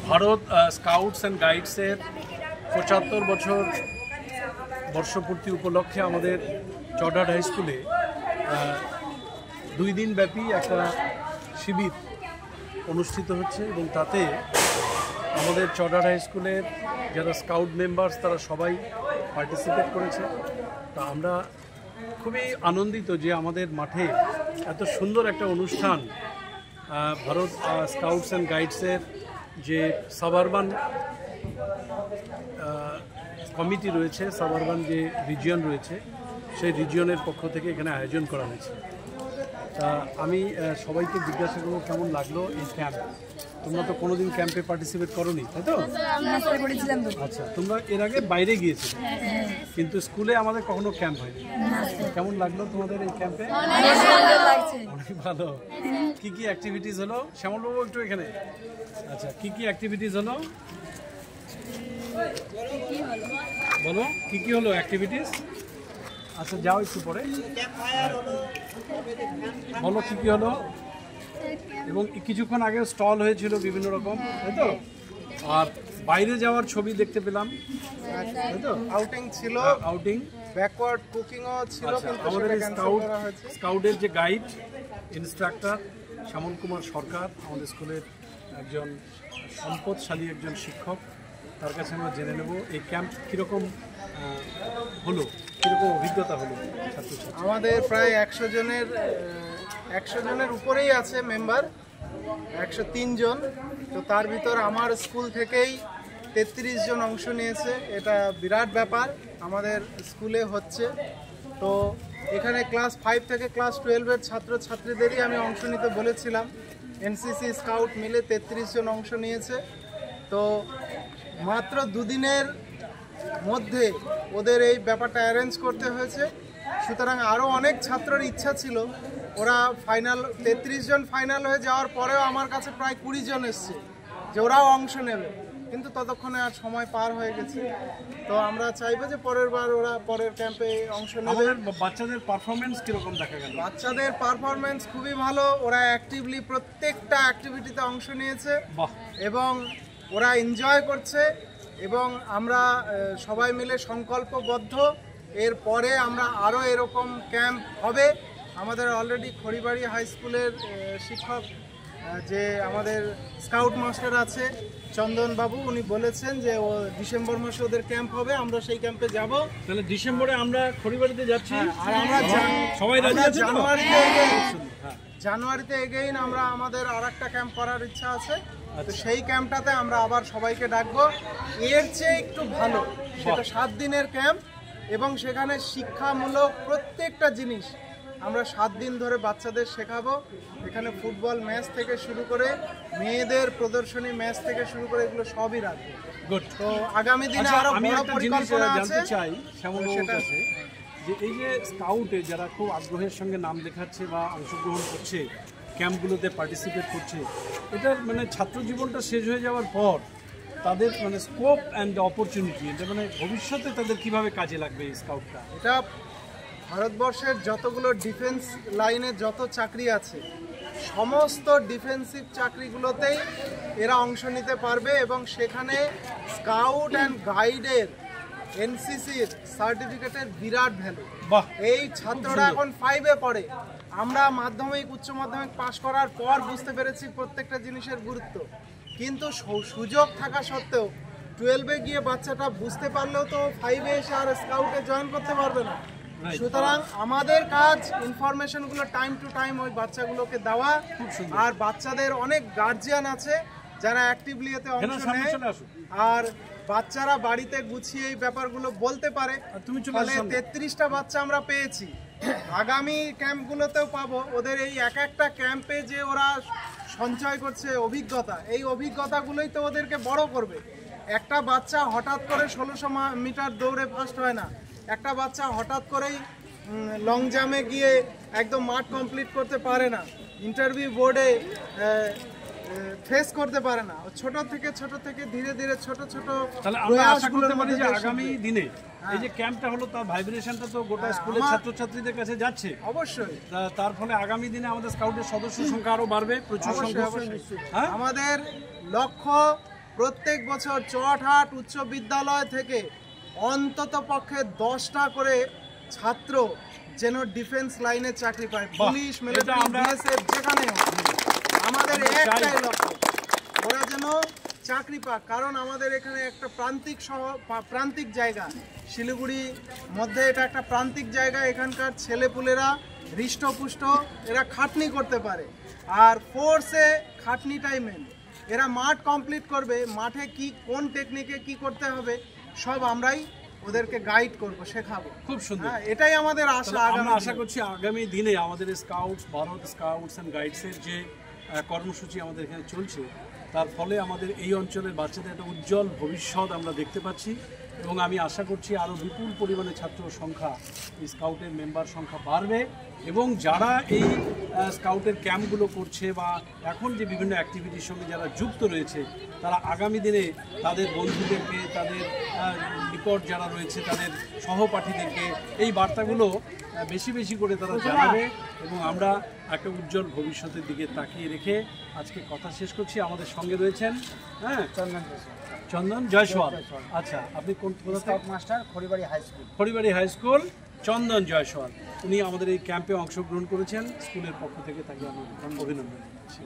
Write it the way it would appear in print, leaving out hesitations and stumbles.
Bharat scouts and গাইডসের ৭৫ বছর বর্ষপূর্তি উপলক্ষে আমাদের চড়াহাট হাই স্কুলে 2 দিন ব্যাপী একটা শিবির অনুষ্ঠিত হচ্ছে এবং তাতে আমাদের চড়াহাট হাই স্কুলের যারা স্কাউট মেম্বার্স তারা সবাই পার্টিসিপেট করেছে। তা আমরা খুবই আনন্দিত যে আমাদের মাঠে এত সুন্দর একটা অনুষ্ঠান ভারত স্কাউটস অ্যান্ড গাইডসের যে সাবারবান কমিটি রয়েছে, সাবারবান যে রিজিয়ন রয়েছে সেই রিজিয়নের পক্ষ থেকে এখানে আয়োজন করা হয়েছে। তা আমি সবাইকে জিজ্ঞাসা করবো কেমন লাগলো এই ক্যাম্প। তোমরা তো কোনোদিন ক্যাম্পে পার্টিসিপেট করোনি, তাই তো? আচ্ছা, তোমরা এর আগে বাইরে গিয়েছিলে কিন্তু স্কুলে আমাদের কখনো ক্যাম্প হয়নি। কেমন লাগলো তোমাদের এই ক্যাম্পে? অনেক ভালো। কি কি অ্যাক্টিভিটিস হলো শ্যামলবাবু একটু এখানে? আচ্ছা, কি কি অ্যাক্টিভিটিস হলো বলো, কি কি হলো অ্যাক্টিভিটিস? আচ্ছা যাও একটু পরে বলো কি কি হলো। এবং কিছুক্ষণ আগে স্টল হয়েছিল বিভিন্ন রকম, তাই তো? আর বাইরে যাওয়ার ছবি দেখতে পেলাম, তাই তো? আউটিং ছিল, আউটিং, ব্যাকওয়ার্ড কুকিংও ছিল। আমাদের স্কাউটের যে গাইড ইনস্ট্রাক্টর শ্যামল কুমার সরকার, আমাদের স্কুলের একজন সম্পদশালী একজন শিক্ষক, তার কাছে আমরা জেনে নেব এই ক্যাম্প কীরকম হলো, কীরকম অভিজ্ঞতা হলো ছাত্রছাত্রী। আমাদের প্রায় 100 জনের উপরেই আছে মেম্বার, 103 জন। তো তার ভিতর আমার স্কুল থেকেই 33 জন অংশ নিয়েছে। এটা বিরাট ব্যাপার আমাদের স্কুলে হচ্ছে। তো এখানে ক্লাস 5 থেকে ক্লাস 12-এর ছাত্রছাত্রীদেরই আমি অংশ নিতে বলেছিলাম। এনসিসি স্কাউট মিলে 33 জন অংশ নিয়েছে। তো মাত্র 2 দিনের মধ্যে ওদের এই ব্যাপারটা অ্যারেঞ্জ করতে হয়েছে। সুতরাং আরও অনেক ছাত্রের ইচ্ছা ছিল, ওরা ফাইনাল 33 জন ফাইনাল হয়ে যাওয়ার পরেও আমার কাছে প্রায় 20 জন এসছে যে ওরাও অংশ নেবে, কিন্তু ততক্ষণে আর সময় পার হয়ে গেছে। তো আমরা চাইবো যে পরের বার ওরা পরের ক্যাম্পে অংশ নেবে। বাচ্চাদের পারফরমেন্স কীরকম দেখা গেল? বাচ্চাদের পারফরমেন্স খুবই ভালো। ওরা অ্যাক্টিভলি প্রত্যেকটা অ্যাক্টিভিটিতে অংশ নিয়েছে এবং ওরা এনজয় করছে। এবং আমরা সবাই মিলে সংকল্পবদ্ধ, এরপরে আমরা আরও এরকম ক্যাম্প হবে। আমাদের অলরেডি খড়িবাড়ি হাই স্কুলের শিক্ষক যে আমাদের স্কাউট মাস্টার আছে চন্দনবাবু, উনি বলেছেন যে ও ডিসেম্বর মাসে ওদের ক্যাম্প হবে, আমরা সেই ক্যাম্পে যাব। তাহলে ডিসেম্বরে আমরা খড়িবাড়িতে যাচ্ছি। আর আমরা সবাই জানুয়ারিতে এগেইন আমরা আমাদের আরেকটা ক্যাম্প করার ইচ্ছা আছে। তো সেই ক্যাম্পটাতে আমরা আবার সবাইকে ডাকবো। এর চেয়ে একটু ভালো, সেটা 7 দিনের ক্যাম্প এবং সেখানে শিক্ষামূলক প্রত্যেকটা জিনিস আমরা 7 দিন ধরে বাচ্চাদের শেখাবো। এখানে ফুটবল ম্যাচ থেকে শুরু করে মেয়েদের প্রদর্শনী ম্যাচ থেকে শুরু করে এগুলো সবই রাখবো। তো আগামী দিনে আরো বড় পরিকল্পনা আছে। চাই শ্যামলবাবুর কাছে যে এই যে স্কাউটে যারা খুব আগ্রহের সঙ্গে নাম লেখাচ্ছে বা অংশগ্রহণ করছে, ক্যাম্পগুলোতে পার্টিসিপেট করছে, এটার মানে ছাত্র জীবনটা শেষ হয়ে যাওয়ার পর তাদের মানে স্কোপ অ্যান্ড অপরচুনিটি, এটা মানে ভবিষ্যতে তাদের কিভাবে কাজে লাগবে এই স্কাউটটা? এটা ভারতবর্ষের যতগুলো ডিফেন্স লাইনে যত চাকরি আছে সমস্ত ডিফেন্সিভ চাকরিগুলোতেই এরা অংশ নিতে পারবে এবং সেখানে স্কাউট অ্যান্ড গাইডের এনসিসির সার্টিফিকেটের বিরাট ভ্যালু। এই ছাত্ররা এখন 5-এ পড়ে। আমরা মাধ্যমিক উচ্চ মাধ্যমিক পাশ করার পর বুঝতে পেরেছি প্রত্যেকটা জিনিসের গুরুত্ব, কিন্তু সুযোগ থাকা সত্ত্বেও 12-এ গিয়ে বাচ্চাটা বুঝতে পারলেও তো 5-এ এসে আর স্কাউটে জয়েন করতে পারবে না। সুতরাং আমাদের কাজ ইনফরমেশনগুলো টাইম টু টাইম ওই বাচ্চাগুলোকে দেওয়া। আর বাচ্চাদের অনেক গার্জিয়ান আছে যারা অ্যাক্টিভলি এতে অংশ নেয়, আর বাচ্চারা বাড়িতে গুছিয়ে এই ব্যাপারগুলো বলতে পারে। ফলে 33টা বাচ্চা আমরা পেয়েছি, আগামী ক্যাম্পগুলোতেও পাবো। ওদের এই একটা ক্যাম্পে যে ওরা সঞ্চয় করছে অভিজ্ঞতা, এই অভিজ্ঞতাগুলোই তো ওদেরকে বড় করবে। একটা বাচ্চা হঠাৎ করে 1600 মিটার দৌড়ে ফার্স্ট হয় না, একটা বাচ্চা হঠাৎ করেই লং জাম্পে গিয়ে একদম মাঠ কমপ্লিট করতে পারে না, ইন্টারভিউ বোর্ডে ফেস করতে পারে না। ছোট থেকে ধীরে ধীরে ছোট তাহলে আমরা আশা করতে পারি যে আগামী দিনে এই যে ক্যাম্পটা হলো তার ভাইব্রেশনটা তো গোটা স্কুলের ছাত্রছাত্রীদের কাছে যাচ্ছে অবশ্যই। তার ফলে আগামী দিনে আমাদের স্কাউটের সদস্য সংখ্যা আরো বাড়বে প্রচুর সংখ্যা। আমাদের লক্ষ্য প্রত্যেক বছর চটহাট উচ্চ বিদ্যালয় থেকে অন্তত পক্ষে 10টা করে ছাত্র যেন ডিফেন্স লাইনে চাকরি পায়, পুলিশ, মিলিটারি, বিএসএফ, যেখানে হোক। আমাদের একটাই লক্ষ্য, ওরা যেন চাকরি পাক। কারণ আমাদের এখানে একটা প্রান্তিক জায়গা, শিলিগুড়ি মধ্যে এটা একটা প্রান্তিক জায়গা। এখানকার ছেলেপুলেরা হৃষ্টপুষ্ট, এরা খাটনি করতে পারে, আর ফোর্সে খাটনিটাই মেন। এরা মাঠ কমপ্লিট করবে, মাঠে কি কোন টেকনিকে কি করতে হবে সব আমরাই ওদেরকে গাইড করব, শেখাবো। খুব সুন্দর, এটাই আমাদের আশা। আমরা আশা করছি আগামী দিনে আমাদের স্কাউটস, ভারত স্কাউটস অ্যান্ড গাইডসের যে কর্মসূচি আমাদের এখানে চলছে, তার ফলে আমাদের এই অঞ্চলের বাচ্চাদের একটা উজ্জ্বল ভবিষ্যৎ আমরা দেখতে পাচ্ছি। এবং আমি আশা করছি আরও বিপুল পরিমাণে ছাত্র সংখ্যা, এই স্কাউটের মেম্বার সংখ্যা বাড়বে, এবং যারা এই স্কাউটের ক্যাম্পগুলো করছে বা এখন যে বিভিন্ন অ্যাক্টিভিটির সঙ্গে যারা যুক্ত রয়েছে, তারা আগামী দিনে তাদের বন্ধুদেরকে, তাদের নিকট যারা রয়েছে তাদের সহপাঠীদেরকে এই বার্তাগুলো বেশি বেশি করে তারা জানাবে। এবং আমরা একটা উজ্জ্বল ভবিষ্যতের দিকে তাকিয়ে রেখে আজকে কথা শেষ করছি। আমাদের সঙ্গে রয়েছেন চন্দন জয়সওয়াল। আচ্ছা, আপনি কোন master, Kharibari high school. Kharibari high school, Chandan Jaiswal, উনি আমাদের এই ক্যাম্পে অংশগ্রহণ করেছেন। স্কুলের পক্ষ থেকে তাকে আমি অভিনন্দন জানাচ্ছি।